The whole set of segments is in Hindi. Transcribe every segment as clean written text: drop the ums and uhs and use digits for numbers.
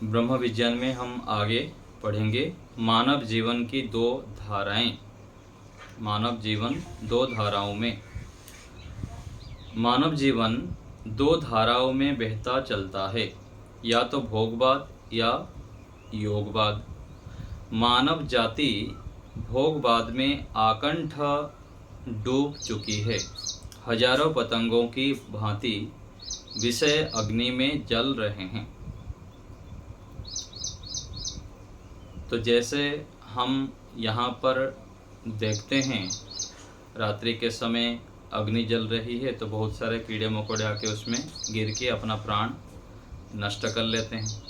ब्रह्म विज्ञान में हम आगे पढ़ेंगे मानव जीवन की दो धाराएं। मानव जीवन दो धाराओं में, मानव जीवन दो धाराओं में बहता चलता है, या तो भोगवाद या योगवाद। मानव जाति भोगवाद में आकंठ डूब चुकी है। हजारों पतंगों की भांति विषय अग्नि में जल रहे हैं। तो जैसे हम यहाँ पर देखते हैं, रात्रि के समय अग्नि जल रही है तो बहुत सारे कीड़े मकोड़े आके उसमें गिर के अपना प्राण नष्ट कर लेते हैं।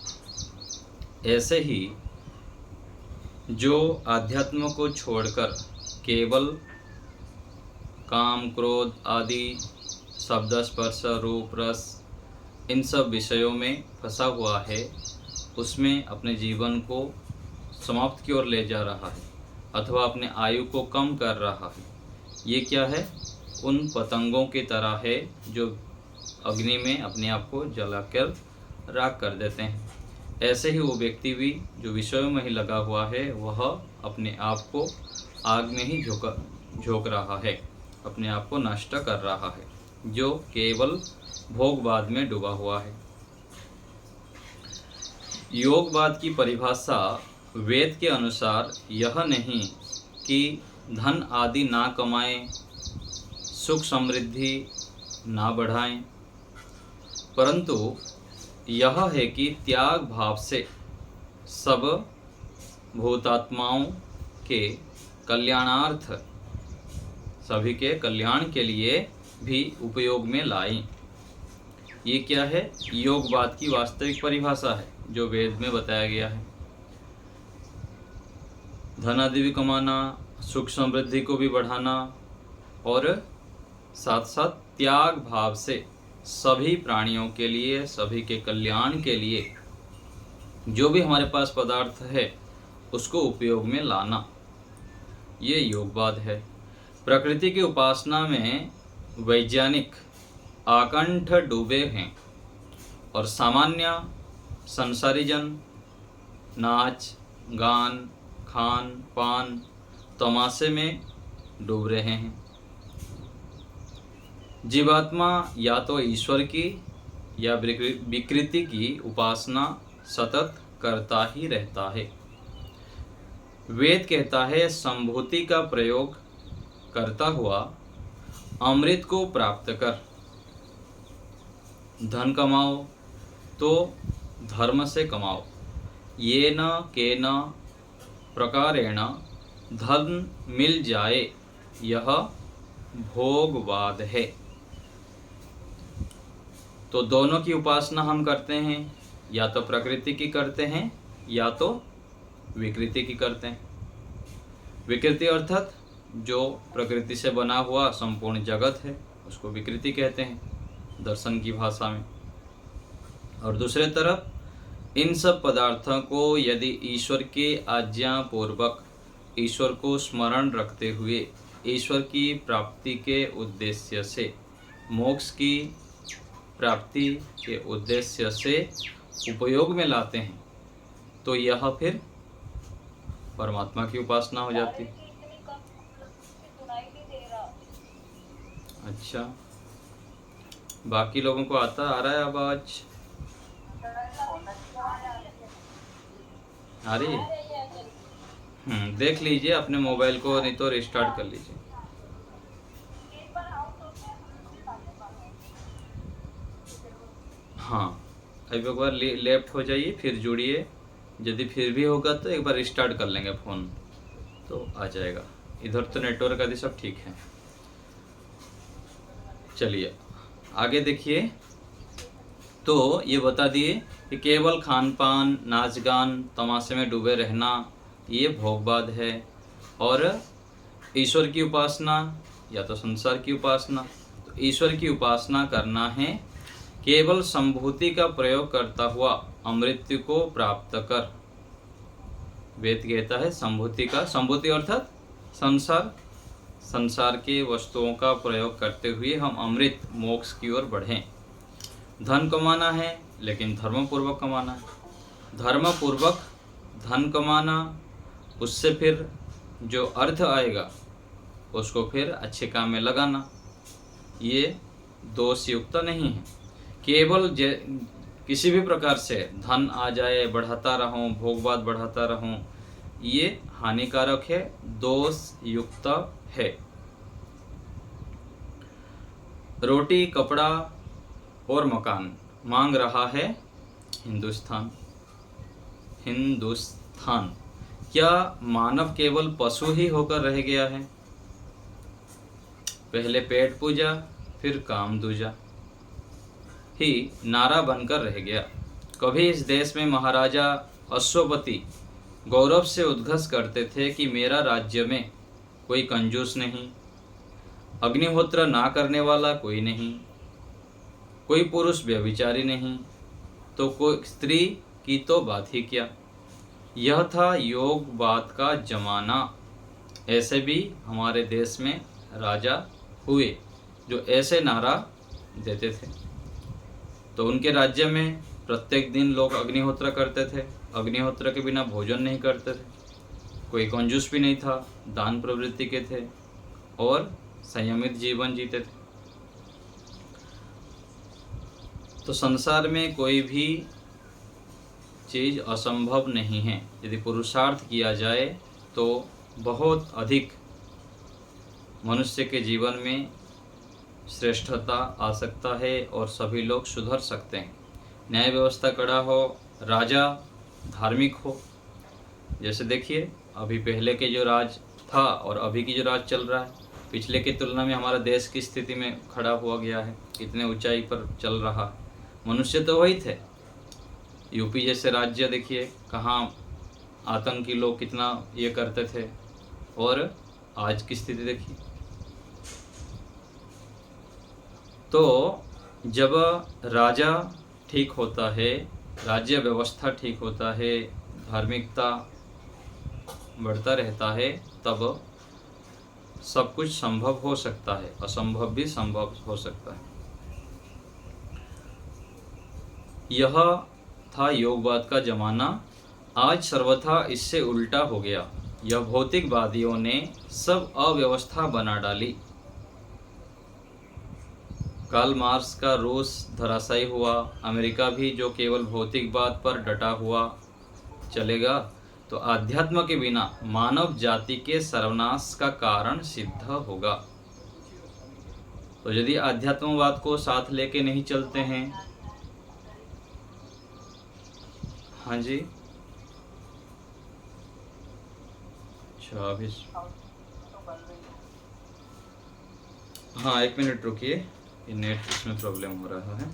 ऐसे ही जो आध्यात्म को छोड़कर केवल काम, क्रोध आदि शब्द, स्पर्श, रूप, रस इन सब विषयों में फंसा हुआ है, उसमें अपने जीवन को समाप्त की ओर ले जा रहा है अथवा अपने आयु को कम कर रहा है। ये क्या है? उन पतंगों की तरह है जो अग्नि में अपने आप को जलाकर राख कर देते हैं। ऐसे ही वो व्यक्ति भी जो विषयों में ही लगा हुआ है, वह अपने आप को आग में ही झोंक रहा है, अपने आप को नष्ट कर रहा है, जो केवल भोगवाद में डूबा हुआ है। योगवाद की परिभाषा वेद के अनुसार यह नहीं कि धन आदि ना कमाएं, सुख समृद्धि ना बढ़ाएं, परंतु यह है कि त्याग भाव से सब भूतात्माओं के कल्याणार्थ, सभी के कल्याण के लिए भी उपयोग में लाएं। ये क्या है? योगवाद की वास्तविक परिभाषा है जो वेद में बताया गया है। धन आदि भी कमाना, सुख समृद्धि को भी बढ़ाना और साथ साथ त्याग भाव से सभी प्राणियों के लिए, सभी के कल्याण के लिए जो भी हमारे पास पदार्थ है उसको उपयोग में लाना, ये योगवाद है। प्रकृति की उपासना में वैज्ञानिक आकंठ डूबे हैं और सामान्य संसारी जन नाच, गान, खान, पान, तमाशे में डूब रहे हैं। जीवात्मा या तो ईश्वर की या विकृति की उपासना सतत करता ही रहता है। वेद कहता है, संभूति का प्रयोग करता हुआ अमृत को प्राप्त कर। धन कमाओ तो धर्म से कमाओ। येन केन प्रकारेण धन मिल जाए, यह भोगवाद है। तो दोनों की उपासना हम करते हैं, या तो प्रकृति की करते हैं या तो विकृति की करते हैं। विकृति अर्थात जो प्रकृति से बना हुआ संपूर्ण जगत है उसको विकृति कहते हैं दर्शन की भाषा में। और दूसरे तरफ इन सब पदार्थों को यदि ईश्वर के आज्ञा पूर्वक, ईश्वर को स्मरण रखते हुए, ईश्वर की प्राप्ति के उद्देश्य से, मोक्ष की प्राप्ति के उद्देश्य से उपयोग में लाते हैं, तो यह फिर परमात्मा की उपासना हो जाती है। अच्छा, बाकी लोगों को आ रहा है आवाज? आ रही है? देख लीजिए अपने मोबाइल को, नहीं तो रिस्टार्ट कर लीजिए। हाँ, अभी एक बार लेफ्ट हो जाइए, फिर जुड़िए। यदि फिर भी होगा तो एक बार रिस्टार्ट कर लेंगे फ़ोन, तो आ जाएगा। इधर तो नेटवर्क आदि सब ठीक है। चलिए आगे देखिए। तो ये बता दिए कि केवल खान पान, नाच गान, तमाशे में डूबे रहना ये भोगवाद है, और ईश्वर की उपासना या तो संसार की उपासना। तो ईश्वर की उपासना करना है केवल संभूति का प्रयोग करता हुआ अमृत्यु को प्राप्त कर। वेद कहता है संभूति का, संभूति अर्थात संसार, संसार के वस्तुओं का प्रयोग करते हुए हम अमृत मोक्ष की ओर बढ़ें। धन कमाना है लेकिन धर्मपूर्वक कमाना है। धर्म पूर्वक धन कमाना, उससे फिर जो अर्थ आएगा उसको फिर अच्छे काम में लगाना, ये दोष युक्त नहीं है। केवल किसी भी प्रकार से धन आ जाए, बढ़ाता रहूं, भोगवाद बढ़ाता रहूं, ये हानिकारक है, दोष युक्त है। रोटी, कपड़ा और मकान मांग रहा है हिंदुस्तान। क्या मानव केवल पशु ही होकर रह गया है? पहले पेट पूजा फिर काम दूजा ही नारा बनकर रह गया। कभी इस देश में महाराजा अश्वपति गौरव से उद्घोष करते थे कि मेरा राज्य में कोई कंजूस नहीं, अग्निहोत्र ना करने वाला कोई नहीं, कोई पुरुष व्यभिचारी नहीं, तो कोई स्त्री की तो बात ही क्या। यह था योगवाद का जमाना। ऐसे भी हमारे देश में राजा हुए जो ऐसे नारा देते थे। तो उनके राज्य में प्रत्येक दिन लोग अग्निहोत्र करते थे, अग्निहोत्र के बिना भोजन नहीं करते थे, कोई कंजूस भी नहीं था, दान प्रवृत्ति के थे और संयमित जीवन जीते थे। तो संसार में कोई भी चीज़ असंभव नहीं है। यदि पुरुषार्थ किया जाए तो बहुत अधिक मनुष्य के जीवन में श्रेष्ठता आ सकता है और सभी लोग सुधर सकते हैं। न्याय व्यवस्था कड़ा हो, राजा धार्मिक हो। जैसे देखिए अभी पहले के जो राज था और अभी की जो राज चल रहा है, पिछले की तुलना में हमारा देश की स्थिति में खड़ा हुआ गया है, कितने ऊंचाई पर चल रहा है। मनुष्य तो वही थे। यूपी जैसे राज्य देखिए, कहाँ आतंकी लोग कितना ये करते थे और आज की स्थिति देखिए। तो जब राजा ठीक होता है, राज्य व्यवस्था ठीक होता है, धार्मिकता बढ़ता रहता है, तब सब कुछ संभव हो सकता है, असंभव भी संभव हो सकता है। यह था योगवाद का जमाना। आज सर्वथा इससे उल्टा हो गया। यह भौतिकवादियों ने सब अव्यवस्था बना डाली। कार्ल मार्क्स का रूस धराशायी हुआ, अमेरिका भी जो केवल भौतिकवाद पर डटा हुआ चलेगा, तो आध्यात्म के बिना मानव जाति के सर्वनाश का कारण सिद्ध होगा। तो यदि आध्यात्मवाद को साथ लेके नहीं चलते हैं, हाँ जी, अच्छा अभी हाँ 1 मिनट रुकिए, ये नेट इसमें प्रॉब्लम हो रहा है।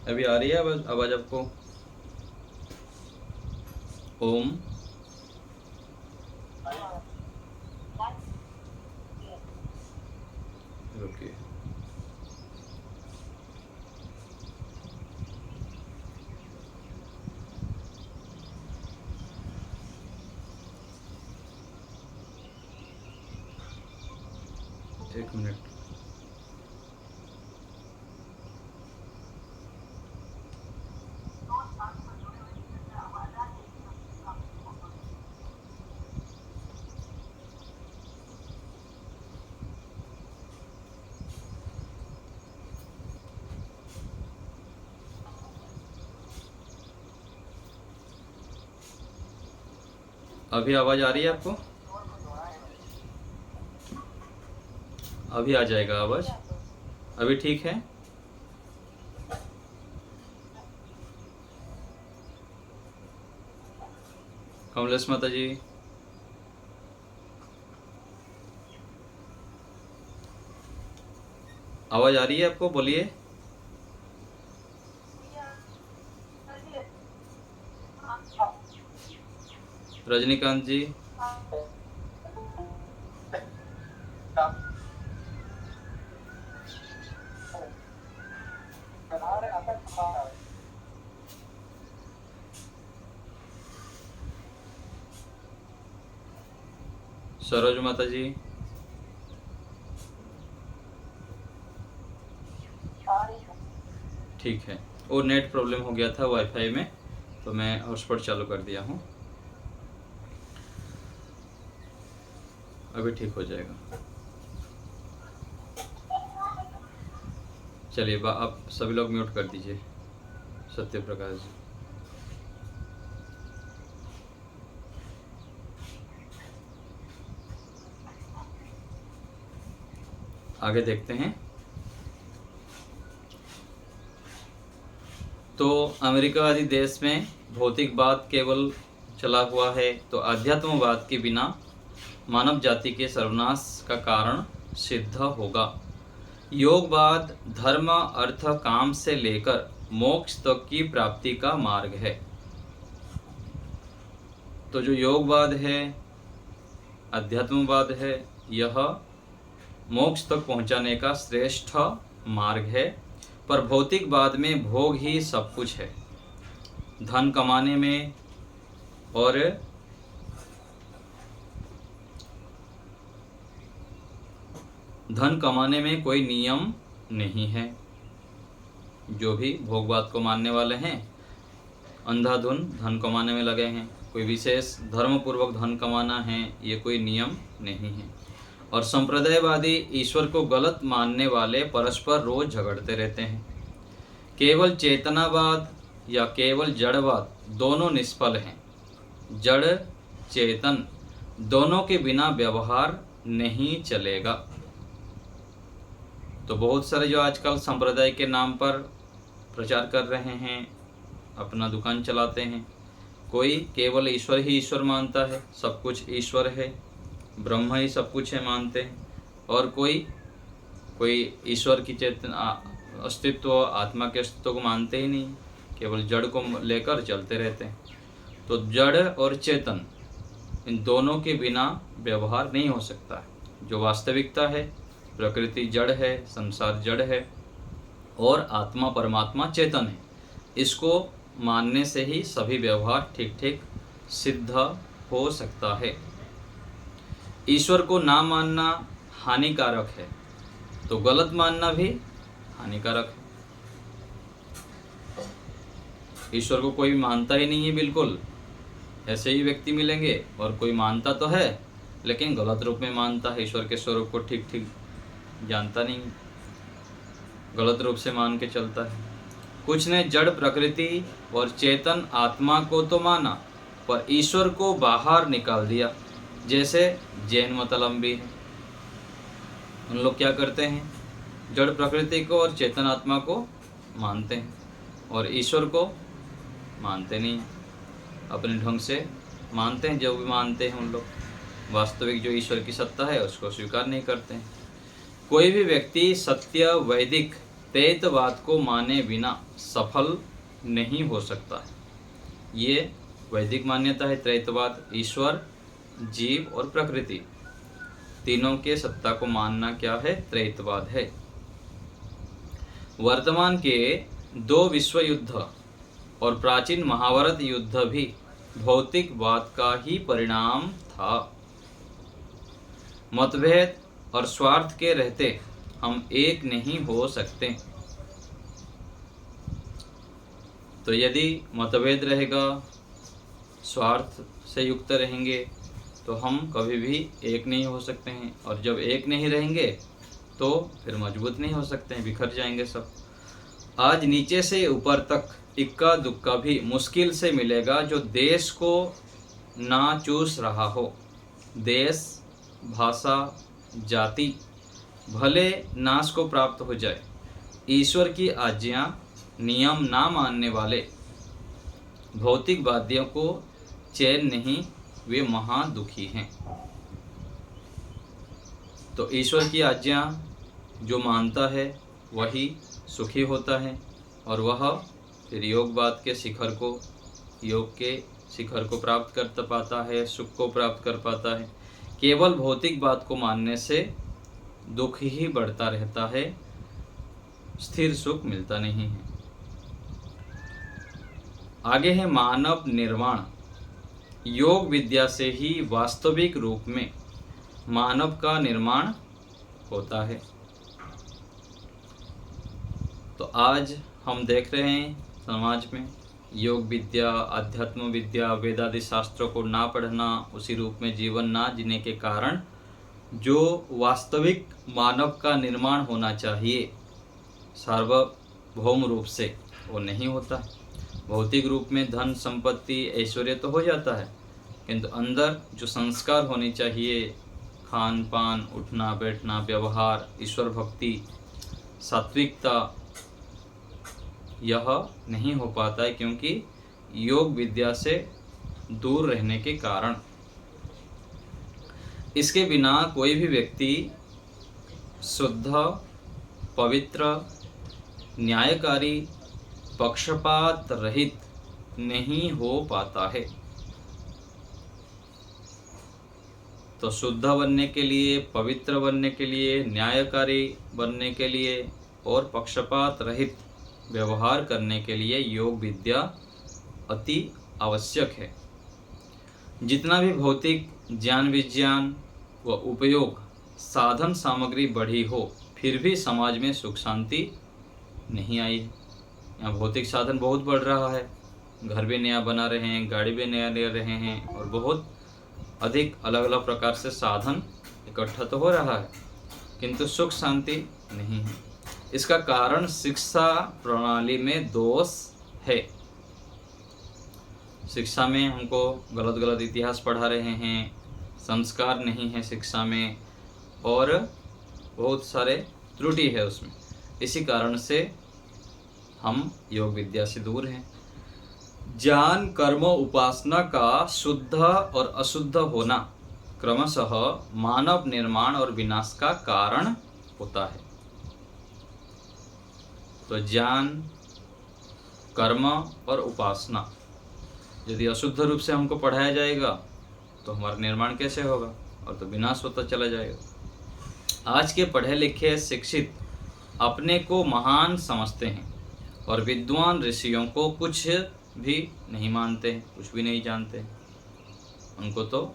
अभी आ रही है आवाज आपको? ओम रुकिए। एक मिनट। अभी आवाज आ रही है आपको? अभी आ जाएगा आवाज। अभी ठीक है? कमलेश माता जी, आवाज आ रही है आपको? बोलिए। रजनीकांत जी, सरोज माता जी, ठीक है, वो नेट प्रॉब्लम हो गया था वाईफाई में, तो मैं हॉटस्पॉट चालू कर दिया हूँ, अभी ठीक हो जाएगा। चलिए आप सभी लोग म्यूट कर दीजिए। सत्य प्रकाश जी, आगे देखते हैं। तो अमेरिका आदि देश में भौतिकवाद केवल चला हुआ है, तो अध्यात्मवाद के बिना मानव जाति के सर्वनाश का कारण सिद्ध होगा। योगवाद धर्म अर्थ काम से लेकर मोक्ष तक की प्राप्ति का मार्ग है। तो जो योगवाद है, अध्यात्मवाद है, यह मोक्ष तक पहुंचाने का श्रेष्ठ मार्ग है। पर भौतिकवाद में भोग ही सब कुछ है। धन कमाने में और धन कमाने में कोई नियम नहीं है। जो भी भोगवाद को मानने वाले हैं अंधाधुन धन कमाने में लगे हैं, कोई विशेष धर्म पूर्वक धन कमाना है, ये कोई नियम नहीं है। और संप्रदायवादी ईश्वर को गलत मानने वाले परस्पर रोज झगड़ते रहते हैं। केवल चेतनावाद या केवल जड़वाद दोनों निष्फल हैं। जड़ चेतन दोनों के बिना व्यवहार नहीं चलेगा। तो बहुत सारे जो आजकल संप्रदाय के नाम पर प्रचार कर रहे हैं, अपना दुकान चलाते हैं, कोई केवल ईश्वर ही ईश्वर मानता है, सब कुछ ईश्वर है, ब्रह्म ही सब कुछ है मानते हैं, और कोई ईश्वर की चेतना अस्तित्व, आत्मा के अस्तित्व को मानते ही नहीं, केवल जड़ को लेकर चलते रहते हैं। तो जड़ और चेतन इन दोनों के बिना व्यवहार नहीं हो सकता। जो वास्तविकता है, प्रकृति जड़ है, संसार जड़ है और आत्मा परमात्मा चेतन है, इसको मानने से ही सभी व्यवहार ठीक ठीक सिद्ध हो सकता है। ईश्वर को ना मानना हानिकारक है, तो गलत मानना भी हानिकारक है। ईश्वर को कोई मानता ही नहीं है बिल्कुल, ऐसे ही व्यक्ति मिलेंगे, और कोई मानता तो है लेकिन गलत रूप में मानता है, ईश्वर के स्वरूप को ठीक ठीक जानता नहीं, गलत रूप से मान के चलता है। कुछ ने जड़ प्रकृति और चेतन आत्मा को तो माना, पर ईश्वर को बाहर निकाल दिया, जैसे जैन मतलम्बी हैं। उन लोग क्या करते हैं, जड़ प्रकृति को और चेतन आत्मा को मानते हैं और ईश्वर को मानते नहीं, अपने ढंग से मानते हैं। जो भी मानते हैं उन लोग, वास्तविक जो ईश्वर की सत्ता है उसको स्वीकार नहीं करते हैं। कोई भी व्यक्ति सत्य वैदिक द्वैतवाद को माने बिना सफल नहीं हो सकता। ये वैदिक मान्यता है द्वैतवाद, ईश्वर, जीव और प्रकृति तीनों के सत्ता को मानना क्या है, द्वैतवाद है। वर्तमान के 2 विश्व युद्ध और प्राचीन महाभारत युद्ध भी भौतिकवाद का ही परिणाम था। मतभेद और स्वार्थ के रहते हम एक नहीं हो सकते। तो यदि मतभेद रहेगा, स्वार्थ से युक्त रहेंगे, तो हम कभी भी एक नहीं हो सकते हैं, और जब एक नहीं रहेंगे तो फिर मजबूत नहीं हो सकते हैं, बिखर जाएंगे सब। आज नीचे से ऊपर तक इक्का दुक्का भी मुश्किल से मिलेगा जो देश को ना चूस रहा हो। देश, भाषा, जाति भले नाश को प्राप्त हो जाए, ईश्वर की आज्ञा नियम ना मानने वाले भौतिकवादियों को चैन नहीं, वे महादुखी हैं। तो ईश्वर की आज्ञा जो मानता है वही सुखी होता है, और वह फिर योगवाद के शिखर को, योग के शिखर को प्राप्त कर पाता है, सुख को प्राप्त कर पाता है। केवल भौतिकवाद को मानने से दुख ही बढ़ता रहता है, स्थिर सुख मिलता नहीं है। आगे है मानव निर्माण। योग विद्या से ही वास्तविक रूप में मानव का निर्माण होता है। तो आज हम देख रहे हैं समाज में योग विद्या, अध्यात्म विद्या, वेदादि शास्त्रों को ना पढ़ना, उसी रूप में जीवन ना जीने के कारण जो वास्तविक मानव का निर्माण होना चाहिए सार्वभौम रूप से, वो नहीं होता। भौतिक रूप में धन संपत्ति ऐश्वर्य तो हो जाता है, किंतु अंदर जो संस्कार होने चाहिए, खान पान, उठना बैठना, व्यवहार, ईश्वर भक्ति, सात्विकता, यह नहीं हो पाता है, क्योंकि योग विद्या से दूर रहने के कारण। इसके बिना कोई भी व्यक्ति शुद्ध, पवित्र, न्यायकारी, पक्षपात रहित नहीं हो पाता है। तो शुद्ध बनने के लिए, पवित्र बनने के लिए, न्यायकारी बनने के लिए और पक्षपात रहित व्यवहार करने के लिए योग विद्या अति आवश्यक है। जितना भी भौतिक ज्ञान विज्ञान व उपयोग साधन सामग्री बढ़ी हो, फिर भी समाज में सुख शांति नहीं आई है। यहाँ भौतिक साधन बहुत बढ़ रहा है, घर भी नया बना रहे हैं, गाड़ी भी नया ले रहे हैं, और बहुत अधिक अलग अलग प्रकार से साधन इकट्ठा तो हो रहा है, किंतु सुख शांति नहीं है। इसका कारण शिक्षा प्रणाली में दोष है। शिक्षा में हमको गलत गलत इतिहास पढ़ा रहे हैं, संस्कार नहीं है शिक्षा में, और बहुत सारे त्रुटि है उसमें। इसी कारण से हम योग विद्या से दूर हैं। ज्ञान, कर्म, उपासना का शुद्ध और अशुद्ध होना क्रमशः मानव निर्माण और विनाश का कारण होता है। तो ज्ञान, कर्म और उपासना यदि अशुद्ध रूप से हमको पढ़ाया जाएगा तो हमारा निर्माण कैसे होगा, और तो विनाश होता चला जाएगा। आज के पढ़े लिखे शिक्षित अपने को महान समझते हैं और विद्वान ऋषियों को कुछ भी नहीं मानते हैं, कुछ भी नहीं जानते हैं, उनको तो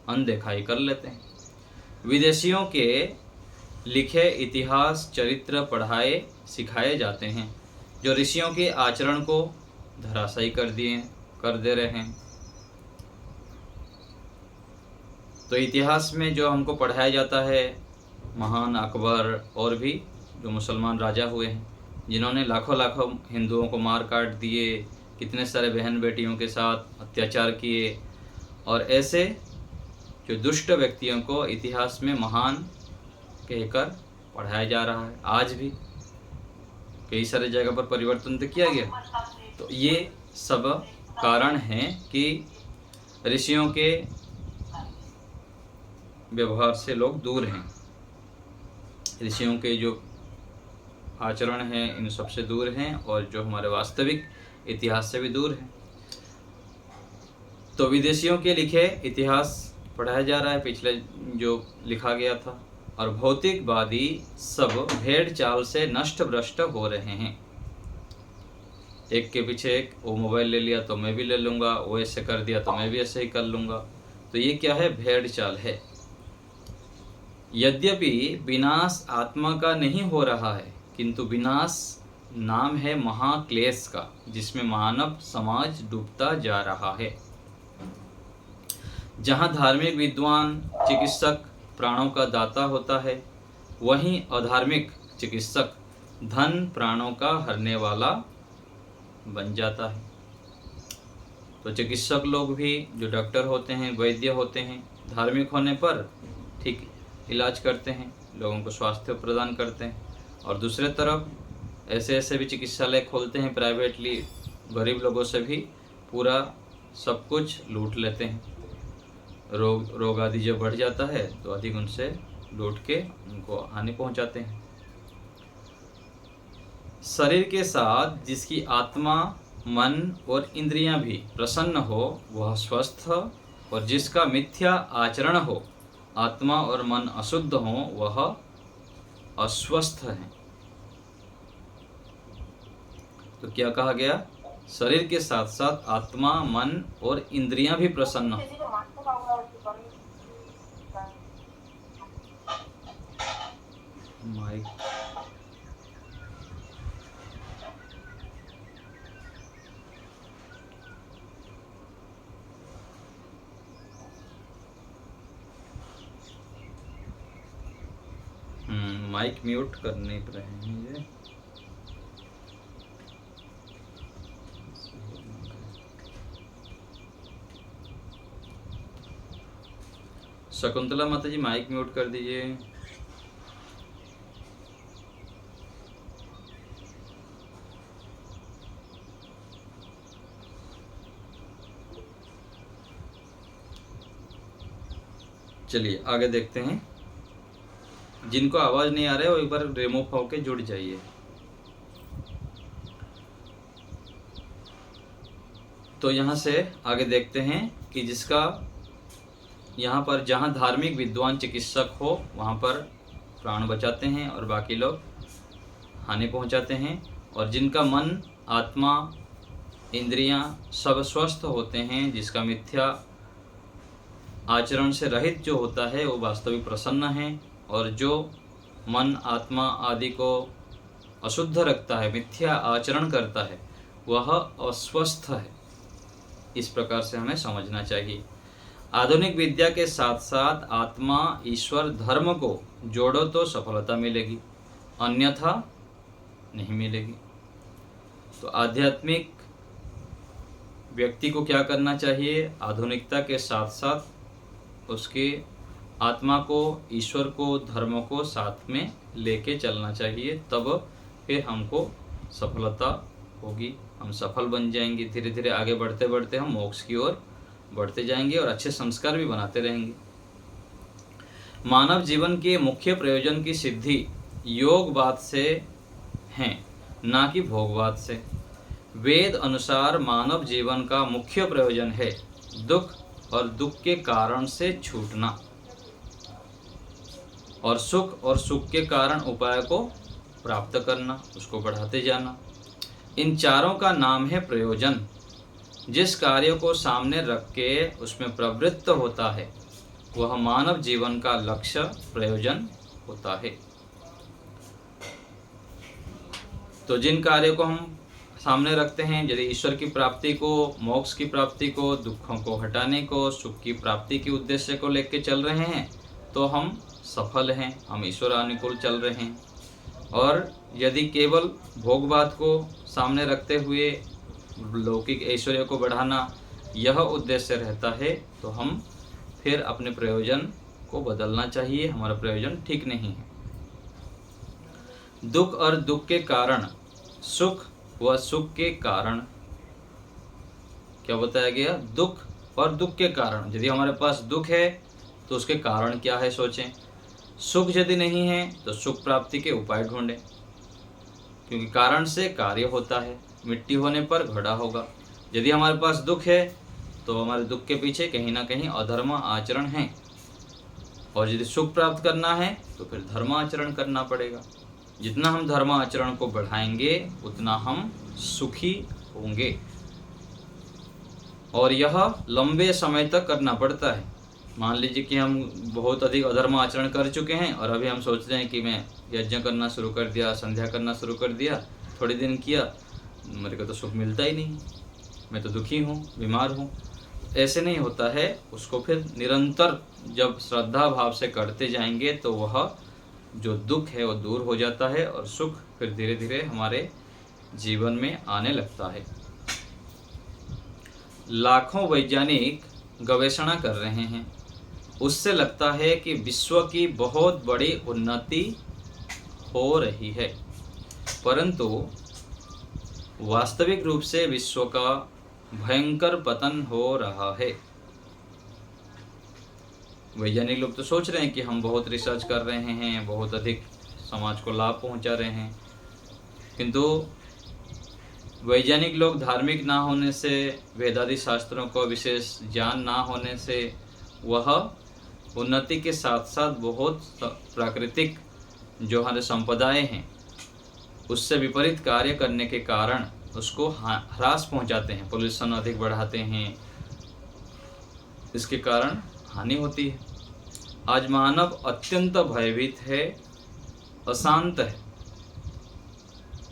अनदेखा ही कर लेते हैं। विदेशियों के लिखे इतिहास, चरित्र पढ़ाए सिखाए जाते हैं, जो ऋषियों के आचरण को धराशायी कर दे रहे हैं। तो इतिहास में जो हमको पढ़ाया जाता है, महान अकबर और भी जो मुसलमान राजा हुए हैं, जिन्होंने लाखों लाखों हिंदुओं को मार काट दिए, कितने सारे बहन बेटियों के साथ अत्याचार किए, और ऐसे जो दुष्ट व्यक्तियों को इतिहास में महान कहकर पढ़ाया जा रहा है। आज भी कई सारे जगह पर परिवर्तन तो किया गया। तो ये सब कारण हैं कि ऋषियों के व्यवहार से लोग दूर हैं, ऋषियों के जो आचरण हैं इन सब से दूर हैं, और जो हमारे वास्तविक इतिहास से भी दूर हैं। तो विदेशियों के लिखे इतिहास पढ़ाया जा रहा है, पिछले जो लिखा गया था, और भौतिकवादी सब भेड़ चाल से नष्ट भ्रष्ट हो रहे हैं। एक के पीछे एक, वो मोबाइल ले लिया तो मैं भी ले लूँगा, वो ऐसे कर दिया तो मैं भी ऐसे ही कर लूँगा। तो ये क्या है? भेड़ चाल है। यद्यपि विनाश आत्मा का नहीं हो रहा है, किंतु विनाश नाम है महाक्लेश का, जिसमें मानव समाज डूबता जा रहा है। जहाँ धार्मिक विद्वान चिकित्सक प्राणों का दाता होता है, वहीं अधार्मिक चिकित्सक धन प्राणों का हरने वाला बन जाता है। तो चिकित्सक लोग भी, जो डॉक्टर होते हैं, वैद्य होते हैं, धार्मिक होने पर ठीक इलाज करते हैं, लोगों को स्वास्थ्य प्रदान करते हैं, और दूसरे तरफ ऐसे ऐसे भी चिकित्सालय खोलते हैं प्राइवेटली, गरीब लोगों से भी पूरा सब कुछ लूट लेते हैं। रोग आदि जब बढ़ जाता है तो अधिक उनसे लूट के उनको हानि पहुंचाते हैं। शरीर के साथ जिसकी आत्मा, मन और इंद्रियां भी प्रसन्न हो, वह स्वस्थ, और जिसका मिथ्या आचरण हो, आत्मा और मन अशुद्ध हो, वह अस्वस्थ है। तो क्या कहा गया? शरीर के साथ साथ आत्मा, मन और इंद्रियां भी प्रसन्न हो। माइक माइक म्यूट करने पर हैं ये। शकुंतला माता जी माइक म्यूट कर दीजिए। चलिए आगे देखते हैं। जिनको आवाज नहीं आ रहा है वो एक बार रिमूव होके जुड़ जाइए। तो यहाँ से आगे देखते हैं कि जिसका यहाँ पर जहाँ धार्मिक विद्वान चिकित्सक हो वहाँ पर प्राण बचाते हैं और बाकी लोग हानि पहुँचाते हैं। और जिनका मन, आत्मा, इंद्रियां सब स्वस्थ होते हैं, जिसका मिथ्या आचरण से रहित जो होता है वो वास्तविक प्रसन्न है। और जो मन, आत्मा आदि को अशुद्ध रखता है, मिथ्या आचरण करता है, वह अस्वस्थ है। इस प्रकार से हमें समझना चाहिए। आधुनिक विद्या के साथ साथ आत्मा, ईश्वर, धर्म को जोड़ो तो सफलता मिलेगी, अन्यथा नहीं मिलेगी। तो आध्यात्मिक व्यक्ति को क्या करना चाहिए? आधुनिकता के साथ साथ उसके आत्मा को, ईश्वर को, धर्म को साथ में लेके चलना चाहिए, तब फिर हमको सफलता होगी, हम सफल बन जाएंगे। धीरे धीरे आगे बढ़ते बढ़ते हम मोक्ष की ओर बढ़ते जाएंगे और अच्छे संस्कार भी बनाते रहेंगे। मानव जीवन के मुख्य प्रयोजन की सिद्धि योगवाद से है, ना कि भोगवाद से। वेद अनुसार मानव जीवन का मुख्य प्रयोजन है दुख और दुख के कारण से छूटना, और सुख के कारण उपाय को प्राप्त करना, उसको बढ़ाते जाना। इन चारों का नाम है प्रयोजन। जिस कार्य को सामने रख के उसमें प्रवृत्त होता है वह मानव जीवन का लक्ष्य, प्रयोजन होता है। तो जिन कार्यों को हम सामने रखते हैं, यदि ईश्वर की प्राप्ति को, मोक्ष की प्राप्ति को, दुखों को हटाने को, सुख की प्राप्ति के उद्देश्य को लेकर चल रहे हैं, तो हम सफल हैं, हम ईश्वर अनुकूल चल रहे हैं। और यदि केवल भोगवाद को सामने रखते हुए लौकिक ऐश्वर्य को बढ़ाना यह उद्देश्य रहता है, तो हम फिर अपने प्रयोजन को बदलना चाहिए, हमारा प्रयोजन ठीक नहीं है। दुख और दुख के कारण, सुख व सुख के कारण, क्या बताया गया? दुख और दुख के कारण। यदि हमारे पास दुख है तो उसके कारण क्या है सोचें। सुख यदि नहीं है तो सुख प्राप्ति के उपाय ढूंढें, क्योंकि कारण से कार्य होता है, मिट्टी होने पर घड़ा होगा। यदि हमारे पास दुख है तो हमारे दुख के पीछे कहीं ना कहीं अधर्म आचरण है, और यदि सुख प्राप्त करना है तो फिर धर्म आचरण करना पड़ेगा। जितना हम धर्म आचरण को बढ़ाएंगे उतना हम सुखी होंगे, और यह लंबे समय तक करना पड़ता है। मान लीजिए कि हम बहुत अधिक अधर्म आचरण कर चुके हैं और अभी हम सोच रहे हैं कि मैं यज्ञ करना शुरू कर दिया, संध्या करना शुरू कर दिया, थोड़े दिन किया, मेरे को तो सुख मिलता ही नहीं, मैं तो दुखी हूँ, बीमार हूँ। ऐसे नहीं होता है। उसको फिर निरंतर जब श्रद्धा भाव से करते जाएंगे तो वह जो दुख है वो दूर हो जाता है और सुख फिर धीरे धीरे हमारे जीवन में आने लगता है। लाखों वैज्ञानिक गवेषणा कर रहे हैं, उससे लगता है कि विश्व की बहुत बड़ी उन्नति हो रही है, परंतु वास्तविक रूप से विश्व का भयंकर पतन हो रहा है। वैज्ञानिक लोग तो सोच रहे हैं कि हम बहुत रिसर्च कर रहे हैं, बहुत अधिक समाज को लाभ पहुंचा रहे हैं, किंतु वैज्ञानिक लोग धार्मिक ना होने से, वेदादि शास्त्रों को विशेष ज्ञान ना होने से वह उन्नति के साथ साथ बहुत प्राकृतिक जो हमारे संपदाएं हैं उससे विपरीत कार्य करने के कारण उसको ह्रास पहुंचाते हैं, पोल्यूशन अधिक बढ़ाते हैं, इसके कारण हानि होती है। आज मानव अत्यंत भयभीत है, अशांत है।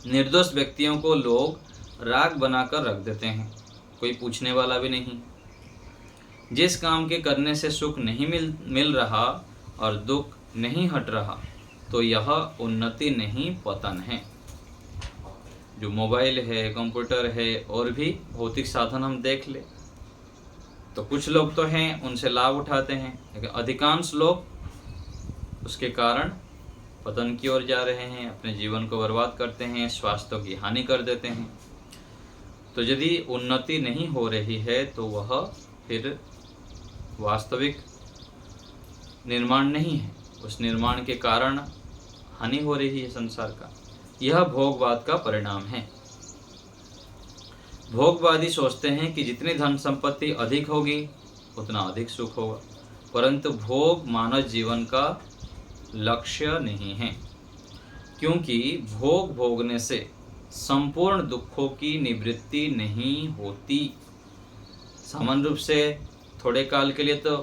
निर्दोष व्यक्तियों को लोग राग बनाकर रख देते हैं, कोई पूछने वाला भी नहीं। जिस काम के करने से सुख नहीं मिल रहा और दुख नहीं हट रहा, तो यह उन्नति नहीं पतन है। जो मोबाइल है, कंप्यूटर है और भी भौतिक साधन हम देख ले तो कुछ लोग तो हैं उनसे लाभ उठाते हैं, लेकिन अधिकांश लोग उसके कारण पतन की ओर जा रहे हैं, अपने जीवन को बर्बाद करते हैं, स्वास्थ्य की हानि कर देते हैं। तो यदि उन्नति नहीं हो रही है तो वह फिर वास्तविक निर्माण नहीं है, उस निर्माण के कारण हानि हो रही है संसार का। यह भोगवाद का परिणाम है। भोगवादी सोचते हैं कि जितनी धन संपत्ति अधिक होगी उतना अधिक सुख होगा, परंतु भोग मानव जीवन का लक्ष्य नहीं है, क्योंकि भोग भोगने से संपूर्ण दुखों की निवृत्ति नहीं होती। सामान्य रूप से थोड़े काल के लिए तो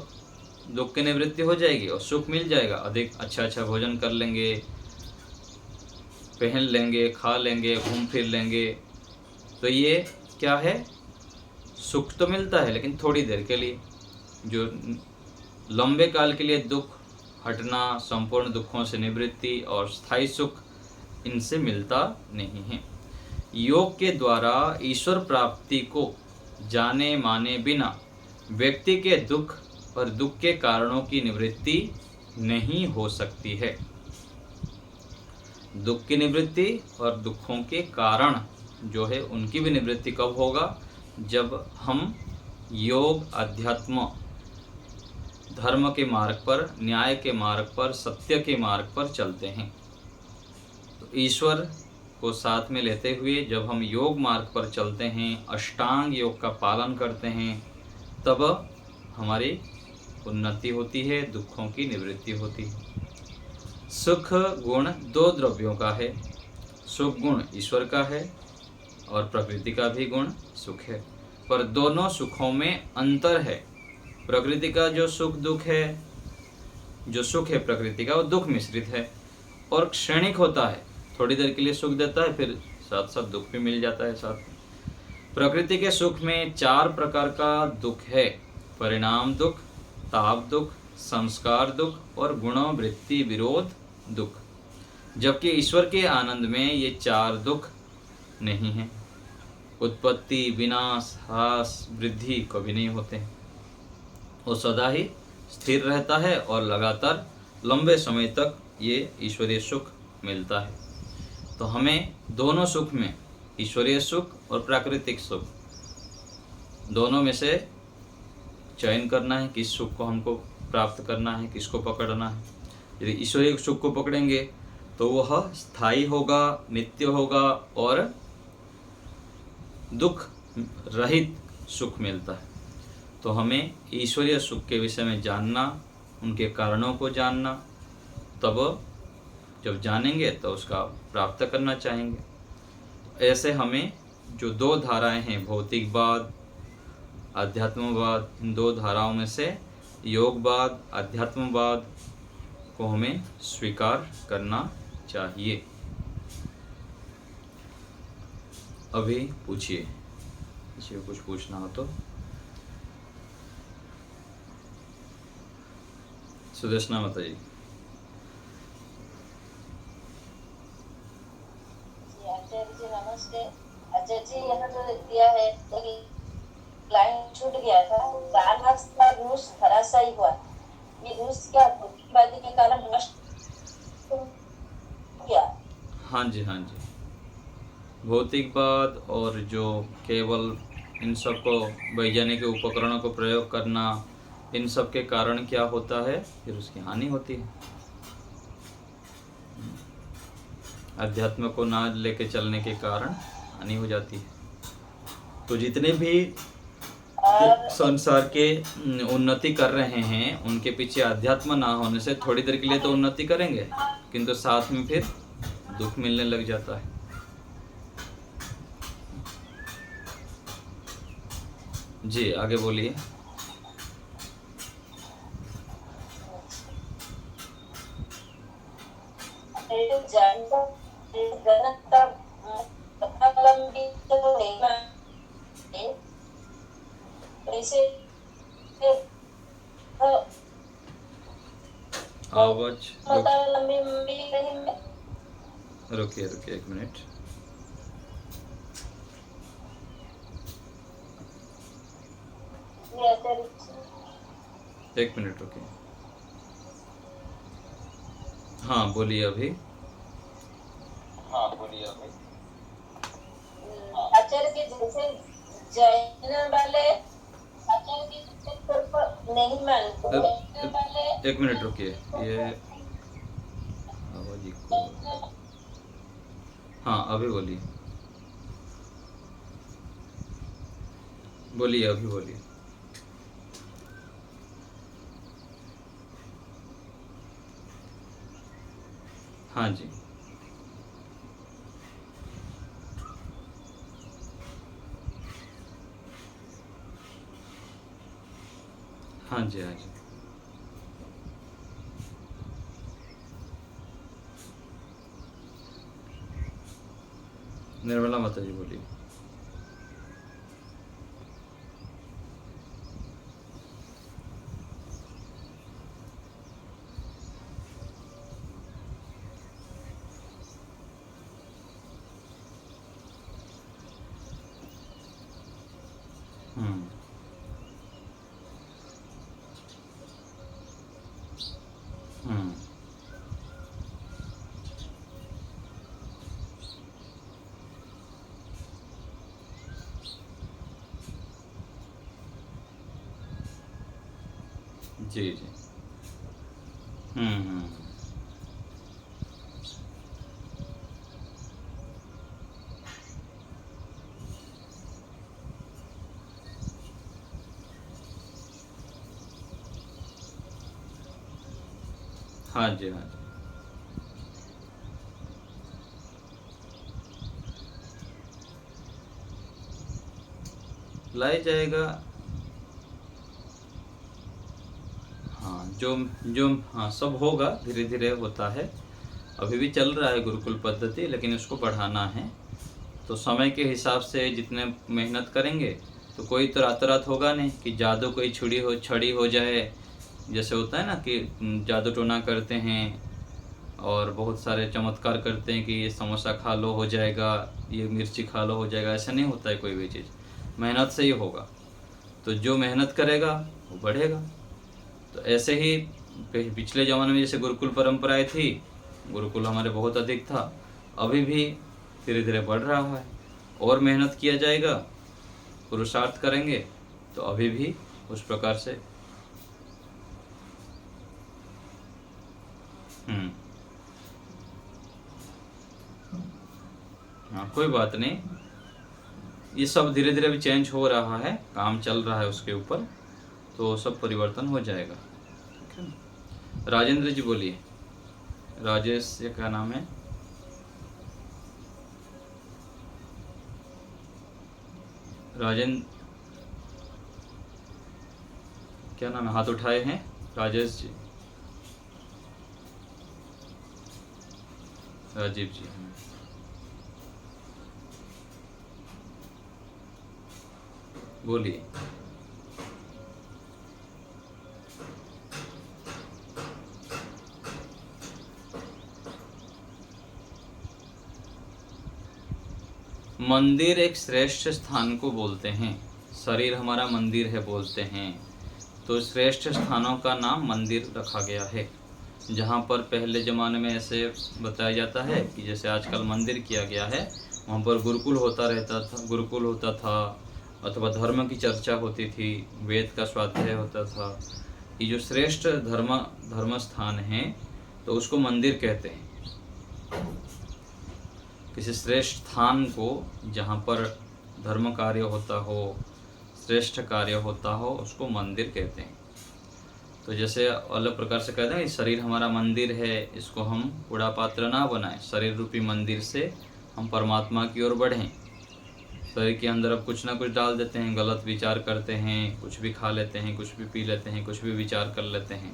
दुख की निवृत्ति हो जाएगी और सुख मिल जाएगा, अधिक अच्छा भोजन कर लेंगे, पहन लेंगे, खा लेंगे, घूम फिर लेंगे, तो ये क्या है, सुख तो मिलता है लेकिन थोड़ी देर के लिए। जो लंबे काल के लिए दुख हटना, संपूर्ण दुखों से निवृत्ति और स्थायी सुख, इनसे मिलता नहीं है। योग के द्वारा ईश्वर प्राप्ति को जाने माने बिना व्यक्ति के दुख और दुख के कारणों की निवृत्ति नहीं हो सकती है। दुख की निवृत्ति और दुखों के कारण जो है उनकी भी निवृत्ति कब होगा, जब हम योग, अध्यात्म, धर्म के मार्ग पर, न्याय के मार्ग पर, सत्य के मार्ग पर चलते हैं। तो ईश्वर को साथ में लेते हुए जब हम योग मार्ग पर चलते हैं, अष्टांग योग का पालन करते हैं, तब हमारी उन्नति होती है, दुखों की निवृत्ति होती है। सुख गुण दो द्रव्यों का है। सुख गुण ईश्वर का है और प्रकृति का भी गुण सुख है, पर दोनों सुखों में अंतर है। प्रकृति का जो सुख दुख है, जो सुख है प्रकृति का, वो दुख मिश्रित है और क्षणिक होता है, थोड़ी देर के लिए सुख देता है, फिर साथ साथ दुख भी मिल जाता है साथ। प्रकृति के सुख में 4 प्रकार का दुख है: परिणाम दुख, ताप दुख, संस्कार दुख और गुणवृत्ति विरोध दुख। जबकि ईश्वर के आनंद में ये 4 दुख नहीं हैं। उत्पत्ति, विनाश, ह्रास, वृद्धि कभी नहीं होते। वो सदा ही स्थिर रहता है और लगातार लंबे समय तक ये ईश्वरीय सुख मिलता है। तो हमें दोनों सुख में, ईश्वरीय सुख और प्राकृतिक सुख, दोनों में से चयन करना है, किस सुख को हमको प्राप्त करना है, किसको पकड़ना है। यदि ईश्वरीय सुख को पकड़ेंगे तो वह स्थायी होगा, नित्य होगा और दुख रहित सुख मिलता है। तो हमें ईश्वरीय सुख के विषय में जानना, उनके कारणों को जानना, तब जब जानेंगे तो उसका प्राप्त करना चाहेंगे। ऐसे हमें जो 2 धाराएं हैं, भौतिकवाद, अध्यात्मवाद, इन 2 धाराओं में से योगवाद, अध्यात्मवाद को हमें स्वीकार करना चाहिए। अभी पूछिए, किसी को कुछ पूछना हो तो। सुदेशना बताइए। आचार्य जी नमस्ते। आचार्य जी यहाँ जो दिया है तो लाइन छूट गया था, 4 मार्च का रूस धराशायी हुआ। ये रूस क्या भौतिकवादी के कारण नष्ट क्या? हाँ जी, हाँ जी। भौतिकवाद और जो केवल इन सब को, वैज्ञानिक उपकरणों को प्रयोग करना, इन सब के कारण क्या होता है, फिर उसकी हानि होती है। अध्यात्म को ना लेके चलने के कारण हानि हो जाती है। तो जितने भी संसार के उन्नति कर रहे हैं, उनके पीछे अध्यात्म ना होने से थोड़ी देर के लिए तो उन्नति करेंगे, किंतु साथ में फिर दुख मिलने लग जाता है। जी आगे बोलिए। आवाज लंबी लंबी रही मैं। रुकिए रुकिए 1 मिनट। जी आचार्य जी। 1 मिनट रुकिए। हाँ बोलिए अभी। आचार्य जी जैसे जैन वाले आचार्य जी जैसे तौर पर नहीं मानते जैन वाले 1 मिनट रुकिए, ये आवाज इको। हाँ अभी बोलिए, बोलिए अभी बोलिए। हाँ जी। हाँ जी हाँ जी। निर्मला माता जी बोलिए। हम्म हम्म। जी जी। हम्म। हाँ जी हाँ जी। लाई जाएगा। हाँ जो जो हाँ सब होगा, धीरे धीरे होता है। अभी भी चल रहा है गुरुकुल पद्धति, लेकिन इसको बढ़ाना है। तो समय के हिसाब से जितने मेहनत करेंगे, तो कोई तो रातों रात होगा नहीं कि जादू कोई छड़ी हो जाए। जैसे होता है ना कि जादू टोना करते हैं और बहुत सारे चमत्कार करते हैं कि ये समोसा खा लो हो जाएगा, ये मिर्ची खा लो हो जाएगा। ऐसा नहीं होता है कोई भी चीज़, मेहनत से ही होगा। तो जो मेहनत करेगा वो बढ़ेगा। तो ऐसे ही पिछले ज़माने में जैसे गुरुकुल परंपराएं थी, गुरुकुल हमारे बहुत अधिक था, अभी भी धीरे धीरे बढ़ रहा है। और मेहनत किया जाएगा, पुरुषार्थ करेंगे तो अभी भी उस प्रकार से। हाँ कोई बात नहीं, ये सब धीरे धीरे भी चेंज हो रहा है, काम चल रहा है उसके ऊपर, तो सब परिवर्तन हो जाएगा। ठीक है ना। राजेंद्र जी बोलिए। राजेश ये क्या नाम है? राजेंद्र क्या नाम है? हाथ उठाए हैं राजेश जी। राजीव जी। बोलिए। मंदिर एक श्रेष्ठ स्थान को बोलते हैं, शरीर हमारा मंदिर है बोलते हैं। तो श्रेष्ठ स्थानों का नाम मंदिर रखा गया है। जहाँ पर पहले ज़माने में ऐसे बताया जाता है कि जैसे आजकल मंदिर किया गया है, वहाँ पर गुरुकुल होता था, अथवा धर्म की चर्चा होती थी, वेद का स्वाध्याय होता था। ये जो श्रेष्ठ धर्म स्थान है, तो उसको मंदिर कहते हैं। किसी श्रेष्ठ स्थान को जहाँ पर धर्म कार्य होता हो, श्रेष्ठ कार्य होता हो, उसको मंदिर कहते हैं। तो जैसे अलग प्रकार से कहते हैं कि शरीर हमारा मंदिर है, इसको हम कूड़ा पात्र ना बनाएं। शरीर रूपी मंदिर से हम परमात्मा की ओर बढ़ें। शरीर के अंदर अब कुछ ना कुछ डाल देते हैं, गलत विचार करते हैं, कुछ भी खा लेते हैं, कुछ भी पी लेते हैं, कुछ भी विचार कर लेते हैं।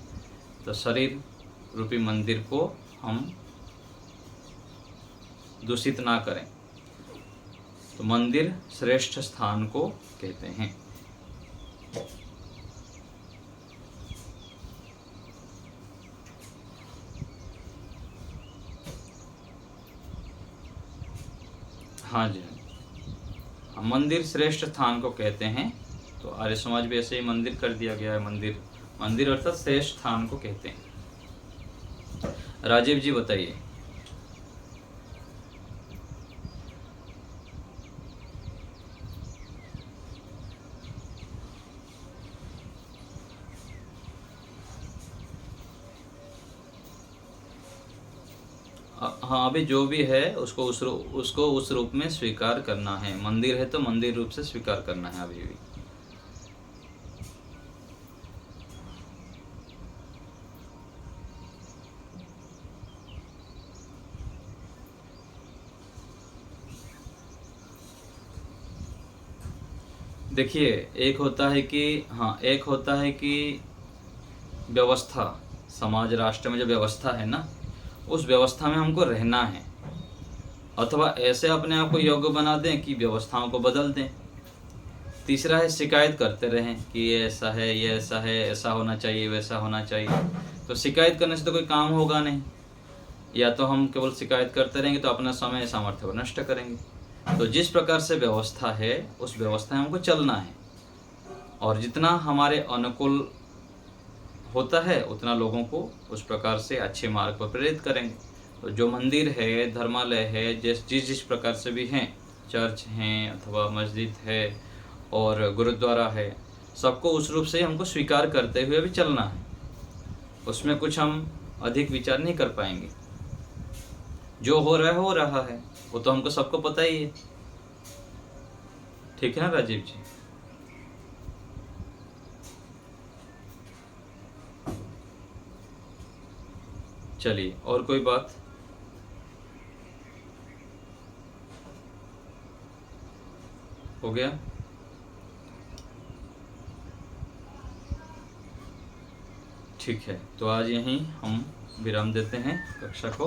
तो शरीर रूपी मंदिर को हम दूषित ना करें। तो मंदिर श्रेष्ठ स्थान को कहते हैं। हाँ जी, हाँ, मंदिर श्रेष्ठ स्थान को कहते हैं। तो आर्य समाज भी ऐसे ही मंदिर कर दिया गया है। मंदिर मंदिर अर्थात श्रेष्ठ स्थान को कहते हैं। राजीव जी बताइए। हाँ, अभी जो भी है उसको उस रूप में स्वीकार करना है। मंदिर है तो मंदिर रूप से स्वीकार करना है अभी भी। देखिए, एक होता है कि व्यवस्था, समाज राष्ट्र में जो व्यवस्था है ना, उस व्यवस्था में हमको रहना है, अथवा ऐसे अपने आप को योग्य बना दें कि व्यवस्थाओं को बदल दें। तीसरा है शिकायत करते रहें कि ये ऐसा है, ये ऐसा है, ऐसा होना चाहिए, वैसा होना चाहिए। तो शिकायत करने से तो कोई काम होगा नहीं। या तो हम केवल शिकायत करते रहेंगे तो अपना समय सामर्थ्य को नष्ट करेंगे। तो जिस प्रकार से व्यवस्था है उस व्यवस्था में हमको चलना है, और जितना हमारे अनुकूल होता है उतना लोगों को उस प्रकार से अच्छे मार्ग पर प्रेरित करेंगे। तो जो मंदिर है, धर्मालय है, जिस प्रकार से भी हैं, चर्च हैं अथवा मस्जिद है और गुरुद्वारा है, सबको उस रूप से हमको स्वीकार करते हुए भी चलना है। उसमें कुछ हम अधिक विचार नहीं कर पाएंगे। जो हो रहा है वो तो हमको सबको पता ही है। ठीक है ना राजीव जी? चलिए, और कोई बात? हो गया? ठीक है, तो आज यहीं हम विराम देते हैं कक्षा को।